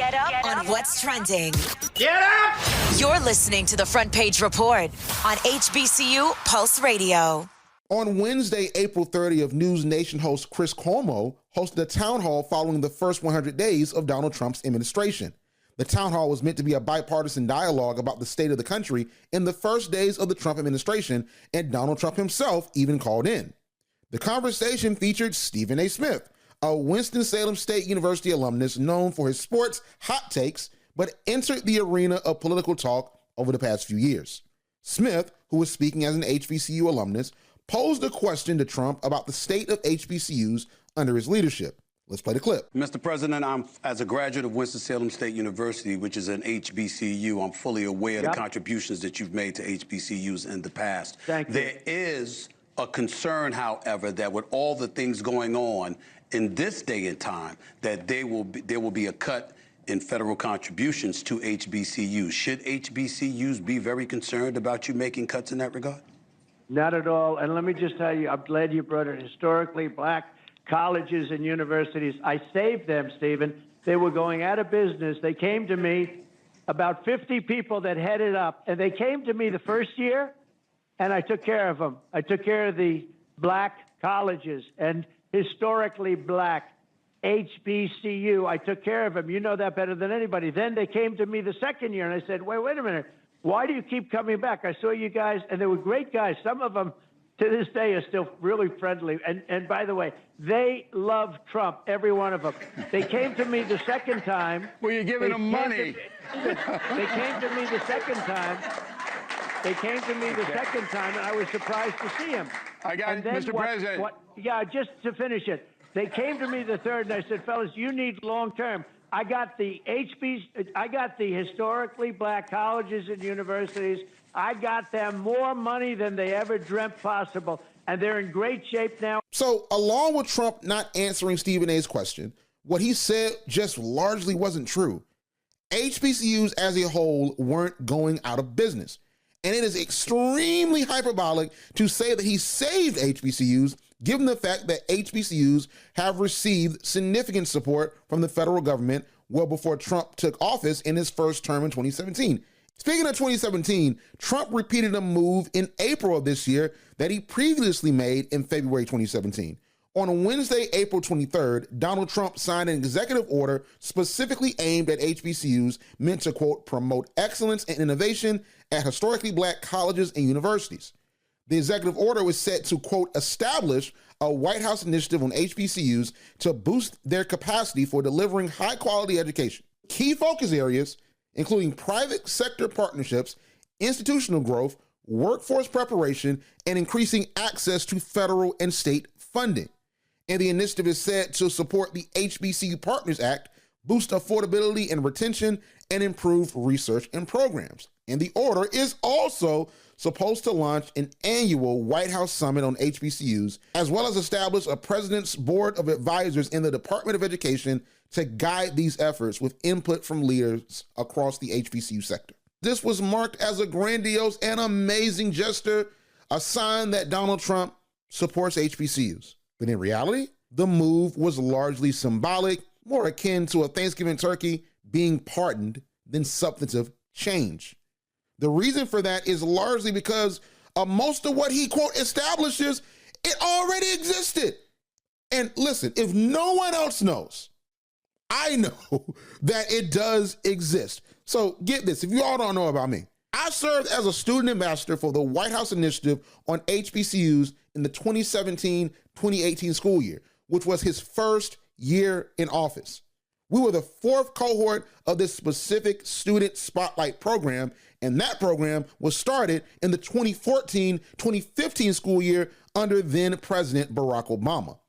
Get up on what's trending. Get up! You're listening to the Front Page Report on HBCU Pulse Radio. On Wednesday, April 30th, News Nation host Chris Cuomo hosted a town hall following the first 100 days of Donald Trump's administration. The town hall was meant to be a bipartisan dialogue about the state of the country in the first days of the Trump administration, and Donald Trump himself even called in. The conversation featured Stephen A. Smith, a Winston-Salem State University alumnus known for his sports hot takes, but entered the arena of political talk over the past few years. Smith, who was speaking as an HBCU alumnus, posed a question to Trump about the state of HBCUs under his leadership. Let's play the clip. Mr. President, as a graduate of Winston-Salem State University, which is an HBCU, I'm fully aware of the contributions that you've made to HBCUs in the past. Thank you. There is a concern, however, that with all the things going on in this day and time, that there will be a cut in federal contributions to HBCUs. Should HBCUs be very concerned about you making cuts in that regard? Not at all. And let me just tell you, I'm glad you brought it. Historically black colleges and universities, I saved them, Stephen. They were going out of business. They came to me, about 50 people that headed up, and they came to me the first year, and I took care of them. I took care of the black colleges and historically black HBCU. I took care of them. You know that better than anybody. Then they came to me the second year, and I said, wait a minute. Why do you keep coming back? I saw you guys, and they were great guys. Some of them, to this day, are still really friendly. And by the way, they love Trump, every one of them. They came to me the second time. Well, you're giving them money. They came to me the second time. They came to me the second time, and I was surprised to see him. I got it, Mr. President. Just to finish it. They came to me the third, and I said, fellas, you need long-term. I got the historically black colleges and universities. I got them more money than they ever dreamt possible, and they're in great shape now. So, along with Trump not answering Stephen A's question, what he said just largely wasn't true. HBCUs as a whole weren't going out of business. And it is extremely hyperbolic to say that he saved HBCUs, given the fact that HBCUs have received significant support from the federal government well before Trump took office in his first term in 2017. Speaking of 2017, Trump repeated a move in April of this year that he previously made in February 2017. On Wednesday, April 23rd, Donald Trump signed an executive order specifically aimed at HBCUs meant to, quote, promote excellence and innovation at historically black colleges and universities. The executive order was set to, quote, establish a White House initiative on HBCUs to boost their capacity for delivering high-quality education. Key focus areas, including private sector partnerships, institutional growth, workforce preparation, and increasing access to federal and state funding. And the initiative is set to support the HBCU Partners Act, boost affordability and retention, and improve research and programs. And the order is also supposed to launch an annual White House summit on HBCUs, as well as establish a president's board of advisors in the Department of Education to guide these efforts with input from leaders across the HBCU sector. This was marked as a grandiose and amazing gesture, a sign that Donald Trump supports HBCUs. But in reality, the move was largely symbolic, more akin to a Thanksgiving turkey being pardoned than substantive change. The reason for that is largely because most of what he, quote, establishes, it already existed. And listen, if no one else knows, I know that it does exist. So get this, if you all don't know about me, I served as a student ambassador for the White House Initiative on HBCUs in the 2017-2018 school year, which was his first year in office. We were the fourth cohort of this specific student spotlight program, and that program was started in the 2014-2015 school year under then President Barack Obama.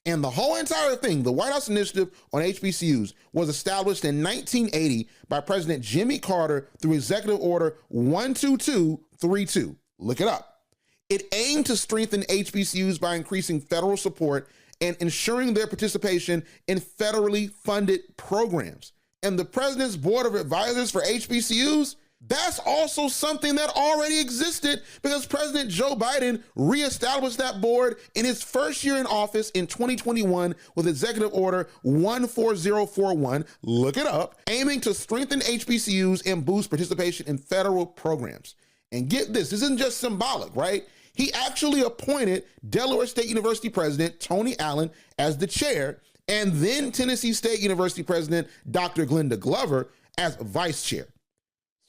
And the whole entire thing, the White House Initiative on HBCUs, was established in 1980 by President Jimmy Carter through Executive Order 12232. Look it up. It aimed to strengthen HBCUs by increasing federal support and ensuring their participation in federally funded programs. And the President's Board of Advisors for HBCUs, That's also something that already existed because President Joe Biden reestablished that board in his first year in office in 2021 with Executive Order 14041, look it up, aiming to strengthen HBCUs and boost participation in federal programs. And get this isn't just symbolic, right? He actually appointed Delaware State University President Tony Allen as the chair, and then Tennessee State University President Dr. Glenda Glover as vice chair.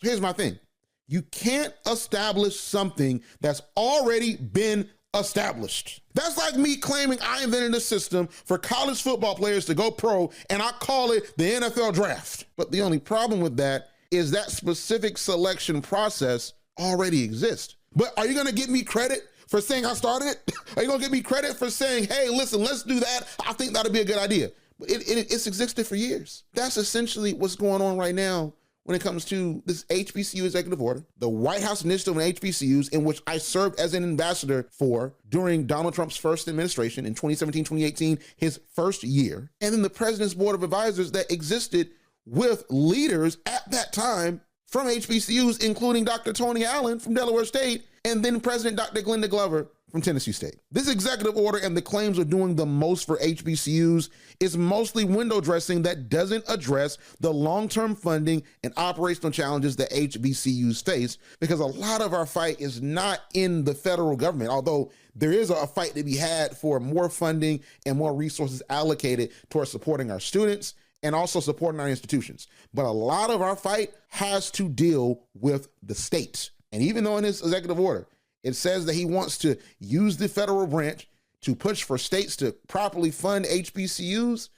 So here's my thing. You can't establish something that's already been established. That's like me claiming I invented a system for college football players to go pro, and I call it the NFL draft. But the only problem with that is that specific selection process already exists. But are you going to give me credit for saying I started it? Are you going to give me credit for saying, hey, listen, let's do that? I think that'd be a good idea. But it's existed for years. That's essentially what's going on right now when it comes to this HBCU executive order, the White House initiative on HBCUs, in which I served as an ambassador for during Donald Trump's first administration in 2017, 2018, his first year, and then the president's board of advisors that existed with leaders at that time from HBCUs, including Dr. Tony Allen from Delaware State, and then President Dr. Glenda Glover from Tennessee State. This executive order and the claims of doing the most for HBCUs is mostly window dressing that doesn't address the long-term funding and operational challenges that HBCUs face, because a lot of our fight is not in the federal government, although there is a fight to be had for more funding and more resources allocated towards supporting our students and also supporting our institutions. But a lot of our fight has to deal with the states. And even though in his executive order, it says that he wants to use the federal branch to push for states to properly fund HBCUs,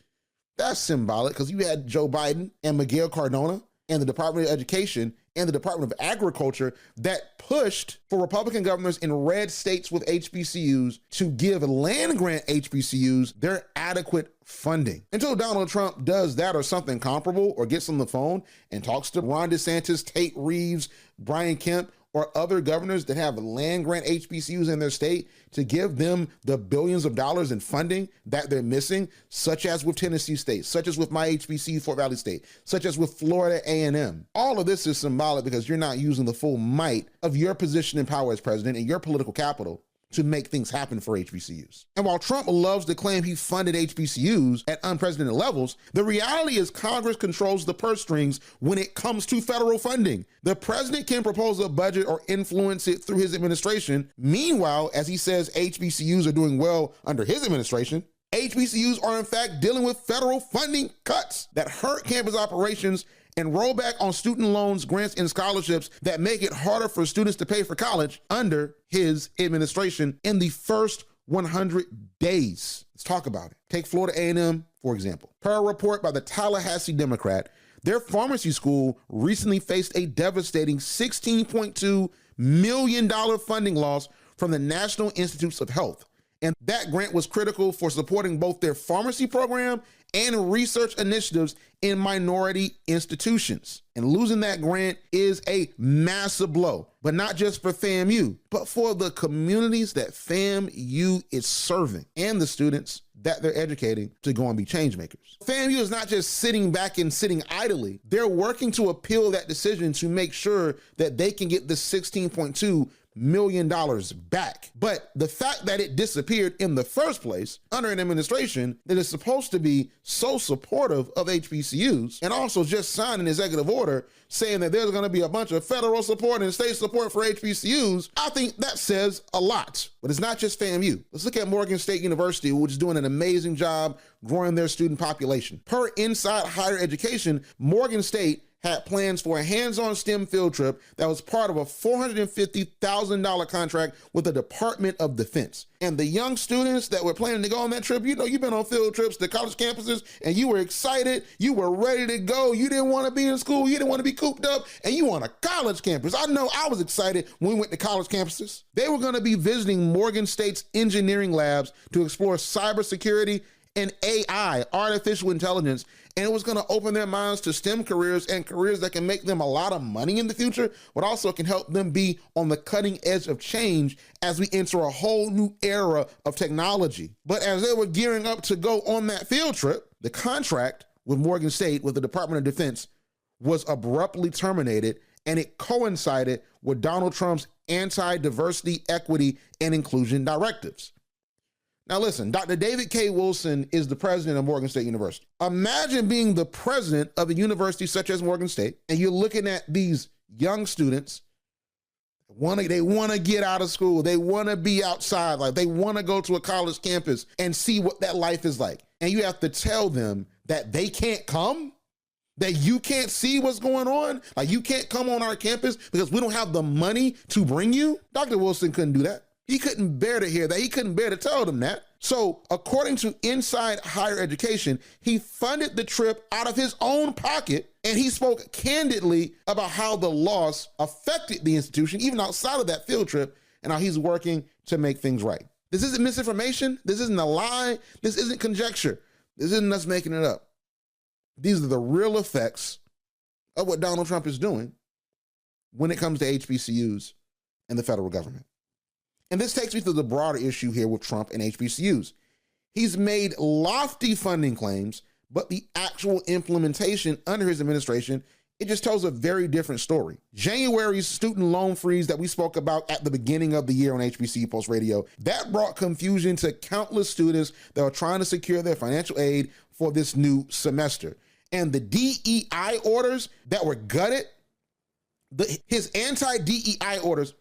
that's symbolic, because you had Joe Biden and Miguel Cardona and the Department of Education and the Department of Agriculture that pushed for Republican governors in red states with HBCUs to give land grant HBCUs their adequate funding. Until Donald Trump does that or something comparable, or gets on the phone and talks to Ron DeSantis, Tate Reeves, Brian Kemp, or other governors that have land grant HBCUs in their state to give them the billions of dollars in funding that they're missing, such as with Tennessee State, such as with my HBCU, Fort Valley State, such as with Florida A&M. All of this is symbolic because you're not using the full might of your position in power as president and your political capital to make things happen for HBCUs. And while Trump loves to claim he funded HBCUs at unprecedented levels, the reality is Congress controls the purse strings when it comes to federal funding. The president can propose a budget or influence it through his administration. Meanwhile, as he says HBCUs are doing well under his administration, HBCUs are in fact dealing with federal funding cuts that hurt campus operations and roll back on student loans, grants, and scholarships that make it harder for students to pay for college under his administration in the first 100 days. Let's talk about it. Take Florida A&M, for example. Per a report by the Tallahassee Democrat, their pharmacy school recently faced a devastating $16.2 million funding loss from the National Institutes of Health. And that grant was critical for supporting both their pharmacy program and research initiatives in minority institutions. And losing that grant is a massive blow, but not just for FAMU, but for the communities that FAMU is serving and the students that they're educating to go and be change makers. FAMU is not just sitting back and sitting idly. They're working to appeal that decision to make sure that they can get the $16.2 million back. But the fact that it disappeared in the first place under an administration that is supposed to be so supportive of HBCUs, and also just signed an executive order saying that there's going to be a bunch of federal support and state support for HBCUs, I think that says a lot. But it's not just FAMU. Let's look at Morgan State University, which is doing an amazing job growing their student population. Per Inside Higher Education, Morgan State had plans for a hands-on STEM field trip that was part of a $450,000 contract with the Department of Defense. And the young students that were planning to go on that trip, you know, you've been on field trips to college campuses and you were excited, you were ready to go, you didn't want to be in school, you didn't want to be cooped up, and you on a college campus. I know I was excited when we went to college campuses. They were going to be visiting Morgan State's engineering labs to explore cybersecurity and AI, artificial intelligence, and it was going to open their minds to STEM careers and careers that can make them a lot of money in the future, but also can help them be on the cutting edge of change as we enter a whole new era of technology. But as they were gearing up to go on that field trip, the contract with Morgan State with the Department of Defense was abruptly terminated and it coincided with Donald Trump's anti-diversity, equity, and inclusion directives. Now listen, Dr. David K. Wilson is the president of Morgan State University. Imagine being the president of a university such as Morgan State, and you're looking at these young students. They want to get out of school. They want to be outside. Like, they want to go to a college campus and see what that life is like. And you have to tell them that they can't come, that you can't see what's going on. Like, you can't come on our campus because we don't have the money to bring you. Dr. Wilson couldn't do that. He couldn't bear to hear that. He couldn't bear to tell them that. So according to Inside Higher Education, he funded the trip out of his own pocket, and he spoke candidly about how the loss affected the institution, even outside of that field trip, and how he's working to make things right. This isn't misinformation. This isn't a lie. This isn't conjecture. This isn't us making it up. These are the real effects of what Donald Trump is doing when it comes to HBCUs and the federal government. And this takes me to the broader issue here with Trump and HBCUs. He's made lofty funding claims, but the actual implementation under his administration, it just tells a very different story. January's student loan freeze that we spoke about at the beginning of the year on HBCU Pulse Radio, that brought confusion to countless students that were trying to secure their financial aid for this new semester. And the DEI orders that were gutted, his anti-DEI orders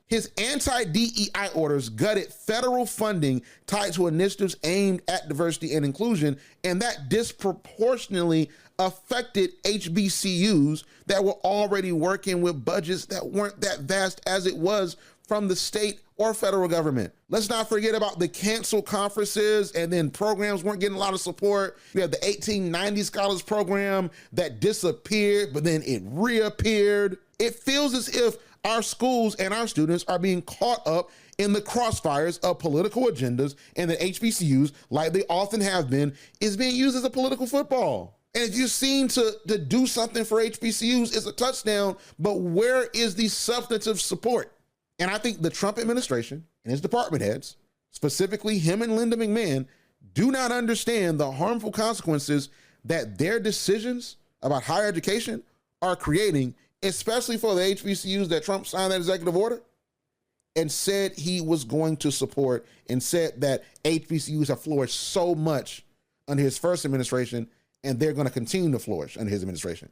gutted federal funding tied to initiatives aimed at diversity and inclusion, and that disproportionately affected HBCUs that were already working with budgets that weren't that vast as it was from the state or federal government. Let's not forget about the canceled conferences, and then programs weren't getting a lot of support. We have the 1890 Scholars Program that disappeared, but then it reappeared. It feels as if our schools and our students are being caught up in the crossfires of political agendas, and that HBCUs, like they often have been, is being used as a political football. And if you seem to do something for HBCUs, it's a touchdown, but where is the substantive support? And I think the Trump administration and his department heads, specifically him and Linda McMahon, do not understand the harmful consequences that their decisions about higher education are creating, especially for the HBCUs that Trump signed that executive order and said he was going to support, and said that HBCUs have flourished so much under his first administration, and they're going to continue to flourish under his administration.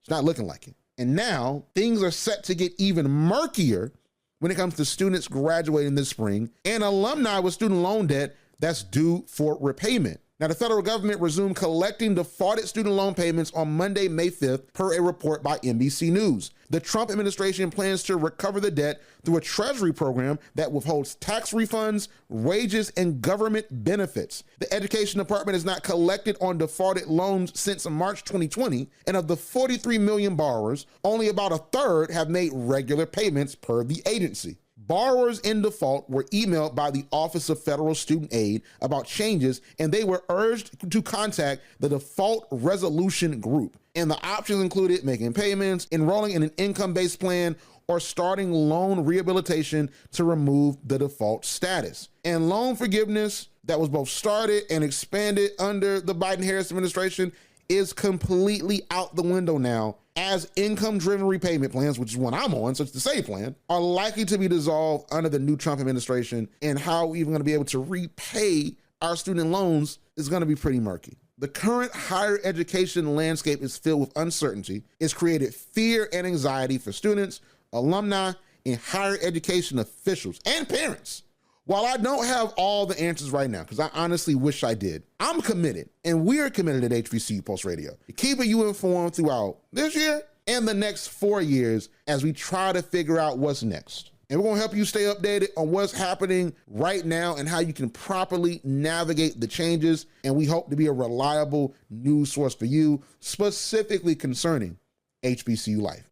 It's not looking like it. And now things are set to get even murkier when it comes to students graduating this spring and alumni with student loan debt that's due for repayment. Now, the federal government resumed collecting defaulted student loan payments on Monday, May 5th, per a report by NBC News. The Trump administration plans to recover the debt through a Treasury program that withholds tax refunds, wages, and government benefits. The Education Department has not collected on defaulted loans since March 2020, and of the 43 million borrowers, only about a third have made regular payments per the agency. Borrowers in default were emailed by the Office of Federal Student Aid about changes, and they were urged to contact the default resolution group. And the options included making payments, enrolling in an income-based plan, or starting loan rehabilitation to remove the default status. And loan forgiveness that was both started and expanded under the Biden-Harris administration is completely out the window now, as income-driven repayment plans, which is what I'm on, so it's the SAVE plan, are likely to be dissolved under the new Trump administration, and how we're even going to be able to repay our student loans is going to be pretty murky. The current higher education landscape is filled with uncertainty. It's created fear and anxiety for students, alumni, and higher education officials and parents. While I don't have all the answers right now, because I honestly wish I did, I'm committed, and we're committed at HBCU Pulse Radio, to keeping you informed throughout this year and the next 4 years as we try to figure out what's next. And we're going to help you stay updated on what's happening right now and how you can properly navigate the changes. And we hope to be a reliable news source for you, specifically concerning HBCU life.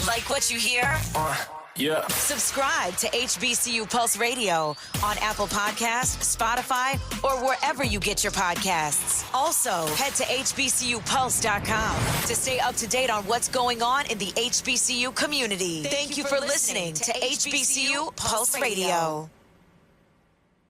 Like what you hear? Yeah. Subscribe to HBCU Pulse Radio on Apple Podcasts, Spotify, or wherever you get your podcasts. Also, head to HBCUPulse.com to stay up to date on what's going on in the HBCU community. Thank you for listening to HBCU Pulse Radio.